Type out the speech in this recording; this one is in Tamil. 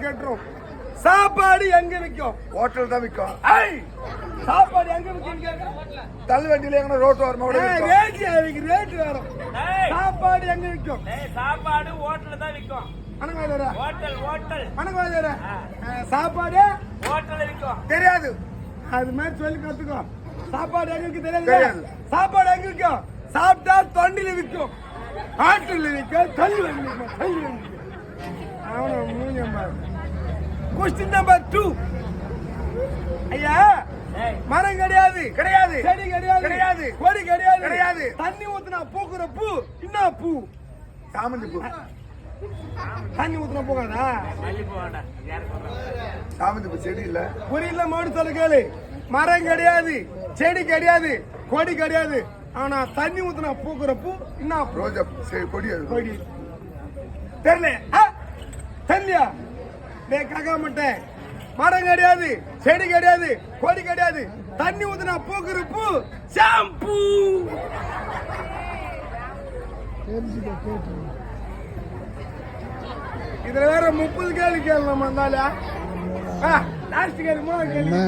கட்டுறோம். சாப்பாடு எங்க விற்கும்? ஹோட்டல் தான் விற்கும். சாப்பாடு எங்க விற்கும்? தள்ளு வண்டியில எங்க ரோட்டு வரமா ரேட் வரும். சாப்பாடு எங்க விற்கும்? சாப்பாடு ஹோட்டல் தான் விற்கும். சாப்பாடு ஹோட்டல் விற்கும். தெரியாது. அது மாதிரி சொல்லி கத்துக்கோ. சாப்பாடு எங்க விற்கும் தெரியாது. சாப்பாடு எங்க விற்கும்? சாப்பிட்டா தொண்டில விற்கும், ஆட்டில் விற்கும், தள்ளி வந்து அவன மூஞ்சம்பா. Question number 2. ஐயா, மரம் கிடையாது, கிடையாது. செடி கிடையாது, கிடையாது. கொடி கிடையாது, கிடையாது. தண்ணி ஊத்துனா பூக்குற பூ என்ன பூ? சாமந்தி பூ. தண்ணி ஊத்துனா போகாதா? சாமந்தி பூ செடி இல்ல. புரியல மாடு சொல்ல கேளு. மரம் கிடையாது, செடி கிடையாது, கொடி கிடையாது. ஆனா தண்ணி ஊத்துனா பூக்குற பூ என்ன? ரோஜா கொடி. கொடி தெரியல. தெரியலையா? கேட்க மாட்டேன். மரம் கிடையாது, செடி கிடையாது, கொடி கிடையாது, தண்ணி ஊத்துனா பூக்குற பூ ஷாம்பு. இதுல வேற 30 கேள்வி கேள்வி வந்தால லாஸ்ட் கேள்வி 3 கேள்வி.